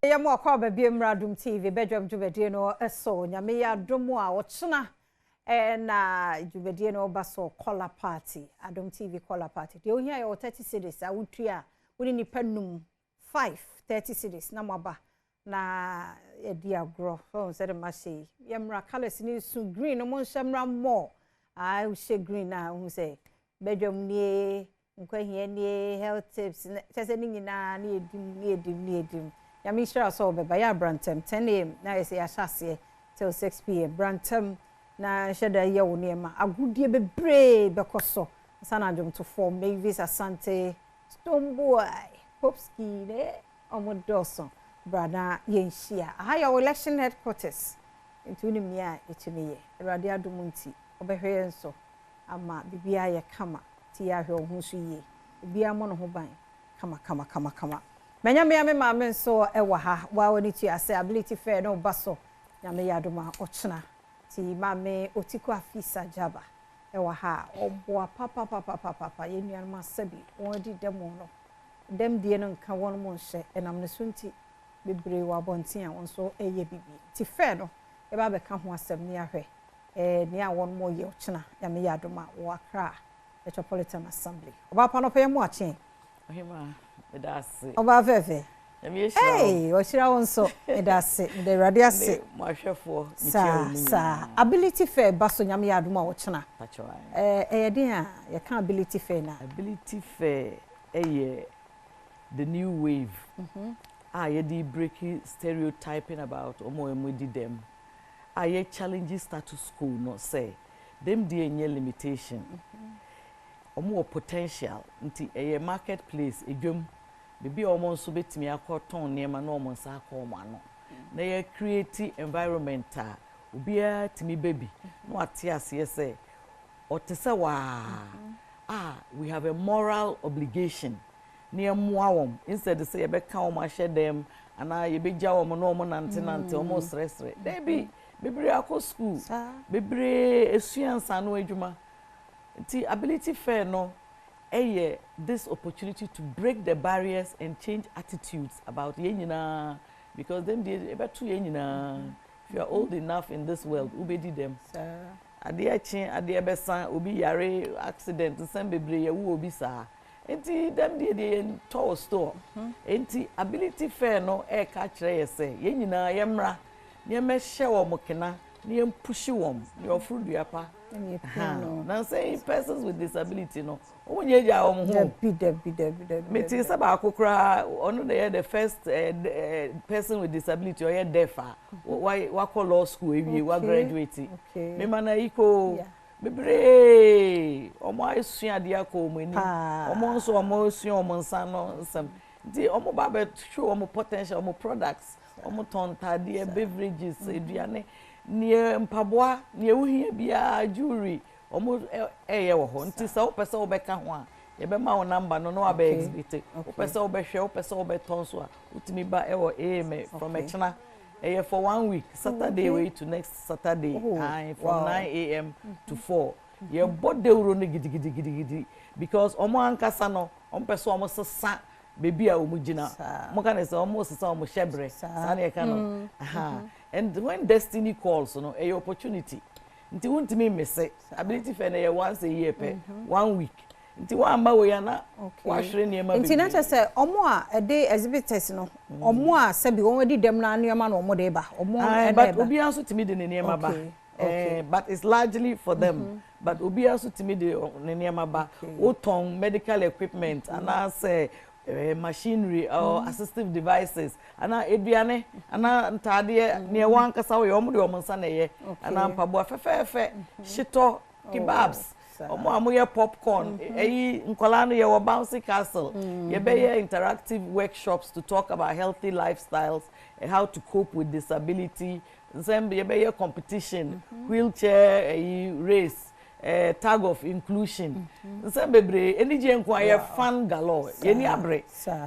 ya mo akwa ba biem Adom TV Badwam dwumadie no eso nyame ya Adom a wochena na dwumadie no baso color party Adom TV color party de ohia ya 30 cities a wotua woni nipa num 530 cities na maba na edi agro so said ma say yemra colors ni su green no mo nhyamra more I she green na hu say Badwam nie nkwa ni health tips chese ni nyina na edim ya mi share so be ya Brantem 10 am na yesi ahase till 6 pm Brantem na sheda ye wo nema agudie bebre bekoso sana adom to form Mavis Asante Stomboy Popski ne omodoso brada yenhia aha ya election headquarters ntuni mia etimiye Awurade Adom nti obehwe nso ama bibia ye kama ti ya hwe ho so yie bibia mo no ho ban kama Menya me maame nso ewa ha wa woni tu ase ability fair no baso nyame ya Adom a ochena ti maame Otiko Afisa Jaba ewa ha oboa papa ye nuan ma sabi won di demo no dem die no nka won mo nhye enam ne sunti bebre wa bonten a won so eye bibi ti fair no e ba be ka ho asem ne ahwe ne a won mo ye ochena nyame ya Adom a wo Accra Metropolitan Assembly oba pa no pe mo achen ohima medase oba fefe hey o shira won so medase de Awurade ase mo ahwefo sa ability fair baso nyame ya Adom a wo chena pacho ye den a ye kan ability fair na ability fair the new wave ye di breaking stereotyping about omo emudi them ye challenging status quo no say them dey any limitation omo potential nti marketplace edwam bibi omo nso betimi akoton niema na omo nsa akọ ano na ye create environment obia timi baby no atiase say otese wa we have a moral obligation near muawom instead say ye be ka omo ahye dem ana ye beja omo no omo nante omo sresre debi bebre akọ school bebre esuansa no adwuma the ability fair no this opportunity to break the barriers and change attitudes about yenyina because them they about two yenyina if you are old enough in this world ubedi them ade ade besa obi yare accident sem bebre ye wo obi sa enti them they tow store enti ability fair no ka kire ye say yenyina yemra ne me hye wo mokena ne pushi wom ne ofuru duapa now saying persons with disability no onye ja om ho me ti say ba akokra onu the first person with disability or deaf why call law school ewie wa graduate me mana iko bebre omo asua de akọ ni omo nso omo asua omo nsa no nsam di omo ba be show omo potential omo products omo tonta de beverages eduane nie mpaboa nie wuhia bia jewelry omo ye wo ho nti se wo pese wo beka ho a ye be ma wo number no wa be exhibit wo pese wo be hwe wo pese wo be ton so a utimi ba ewo AM from echna for 1 week Saturday way to next Saturday from 9 AM to 4 ye bode wuro no gidi because omo ankasa no omo pese omo sesa baby a omo gina mo kan say omo sesa omo shebre sa na ye kan and when destiny calls opportunity nti wontimi mese ability fair na once a year per 1 week nti wa ma we ya na wa hwere niema be nti na che say omo a dey exhibitors no omo a sabi won wedi dem na niema na omo dey ba omo but obi anso timi de niema ba but it's largely for them but obi anso timi de niema ba oton medical equipment and say machinery or assistive devices ana eduane ana ntade ne wan kasa we omo de omo nsa na ye ana mpabo afefefe shito kebabs omo amoye popcorn nkola no ye wo bouncy castle ye be ye interactive workshops to talk about healthy lifestyles and how to cope with disability nsembe ye be ye competition wheelchair race tag of inclusion nsembe bre enije nkwa ye fan galore ye ni abre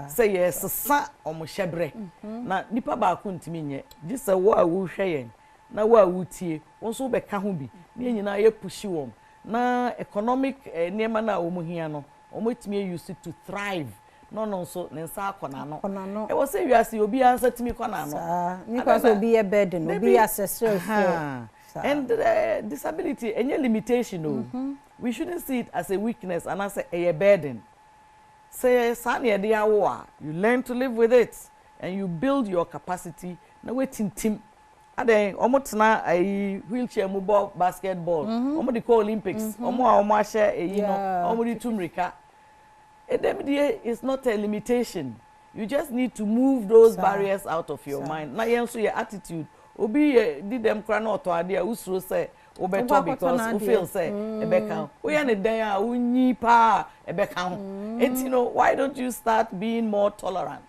say yes sa omo hyebre na nipa ba ko ntimi nye ji se wo a wo hwe yen na wo a wo tie won so be ka ho bi ne nyina ye pushi wom na economic niema na omo hia no omo timi use to thrive no so ne nsa akona no e wo say we ase obi ansa timi kona no because obi e burden obi accessory for and disability any limitation no we shouldn't see it as a weakness and as a burden. Say sane de awo you learn to live with it and you build your capacity na wetin tim aden omotena ai wheelchair mobile basketball omo de call Olympics omo a omo ahye no omo de tumrika is not a limitation. You just need to move those barriers out of your mind. Na yen so your attitude obi did them kra na oto ade a usuro say obeto because we feel say ebeka we ya ne dan a unyi pa ebeka ho. And you know, why don't you start being more tolerant?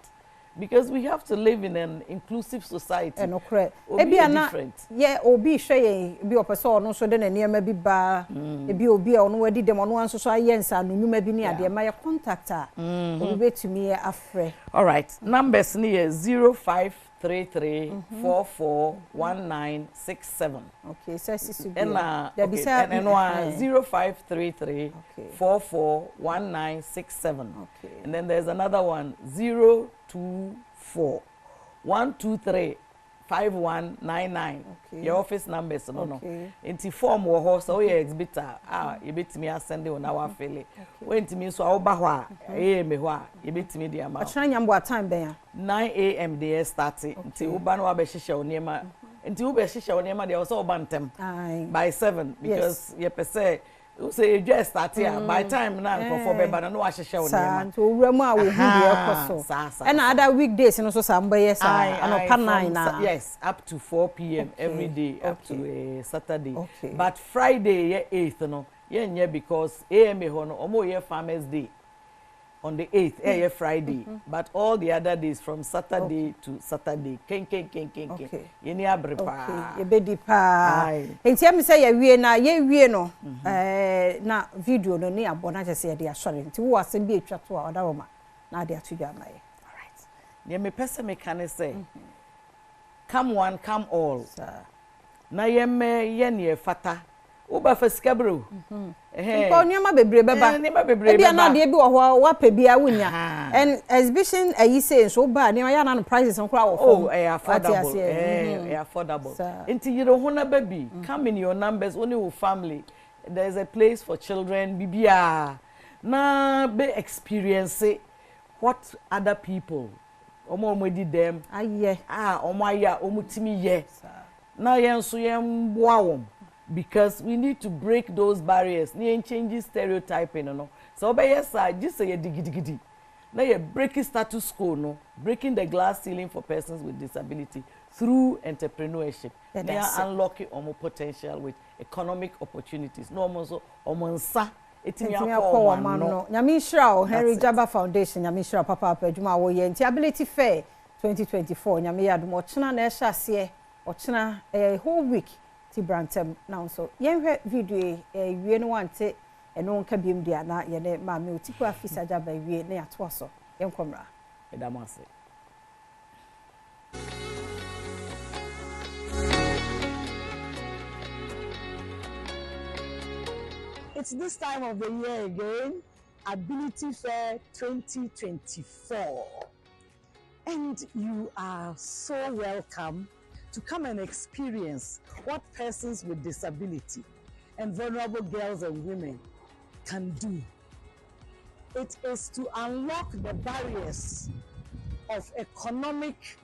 Because we have to live in an inclusive society. No correct. Ebi ana yeah obi hwe bi opese no so de na niam bi ba ebi obi a ono wadi dem ono anso so ayensa no numa bi ni ade ma ye contact a obi betumi afre. All right, numbers ni 0533441967. Okay, so sisu bi and no 0533441967. Okay. And then there's another one 024-123-5199. Okay. Your office numbers no. Okay. Inti form wo ho so ye exhibitor you betimi asende on our file. When timi so oba ho a me ho a you betimi dia ma. Atran nyambo time ben 9 a.m. they starting. Inti uba no abehihye onema. Inti ubehihye onema dia so oba ntem. By 7 because ye pese you say you just start here by time na for beba na no ahihye onema. So owuramu a wo hu de ekoso. And other weekdays no so samba yes anopa 9 na. Yes, up to 4 p.m. every day up to Saturday. But Friday ye 8th no ye because AMA ho no omo ye Farmers Day on the 8th Friday but all the other days from Saturday to Saturday ken ye ni abrepa ye bedi pa enti am say ye wie na no na video no ni abona je say ye dey asore enti wo asem bi etwa to a oda wo ma na dey atudwa ma ye. All right, ye me pese me kan say come one come all na ye me ye ne fata uba fasika bro ko niam bebre beba e bia na de bi wo ho wa pa bia wunya and exhibition ayi say so ba niam ya na no prices nko a wo oh affordable affordable enti yiro ho na baby come in your numbers only with family. There's a place for children bibia na be experience what other people omo di them aye omo aya omutimi ye na yen so yen boa wom. Because we need to break those barriers. Ni change stereotyping no. So obey yes just say digidi. Now you breaking status quo no, breaking the glass ceiling for persons with disability through entrepreneurship. They are unlocking omo potential with economic opportunities. No omo nsa etimi akọ no. Nyame Shira o Henry Jaba Foundation Nyame Shira papa adwuma wo ye Ability Fair 2024 Nyame Adom ochena na ehya ase ochena whole week ti brantem now so yenhwe video wie no wante eno nka biem dia na ye ne ma me otiku afisa jaba wie na yato so yenkomra edamase. It's this time of the year again, Ability Fair 2024. And you are so welcome to come and experience what persons with disability and vulnerable girls and women can do. It is to unlock the barriers of economic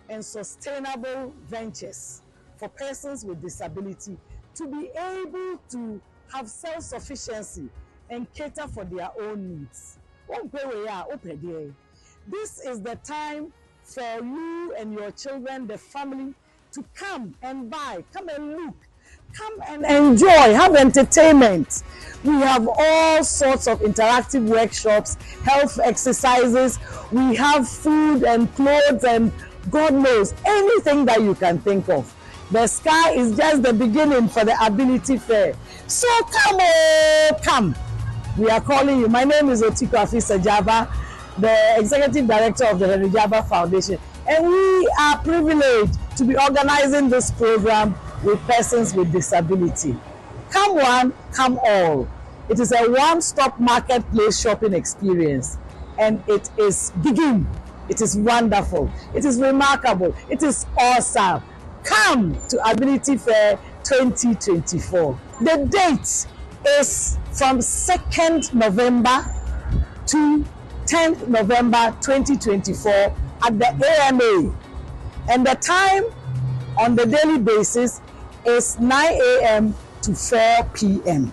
and sustainable ventures for persons with disability to be able to have self-sufficiency and cater for their own needs. This is the time for you and your children, the family, to come and buy, come and look, come and enjoy, have entertainment. We have all sorts of interactive workshops, health exercises, we have food and clothes and God knows, anything that you can think of. The sky is just the beginning for the Ability Fair. So come on, come. We are calling you. My name is Otiko Afisem, the Executive Director of the Henry Jaba Foundation. And we are privileged to be organizing this program with persons with disability. Come one, come all. It is a one-stop marketplace shopping experience. and it is begin. It is wonderful. It is remarkable. It is awesome. Come to Ability Fair 2024. The date is from 2nd November to 10th November 2024 at the AMA. And the time on the daily basis is 9 a.m. to 4 p.m.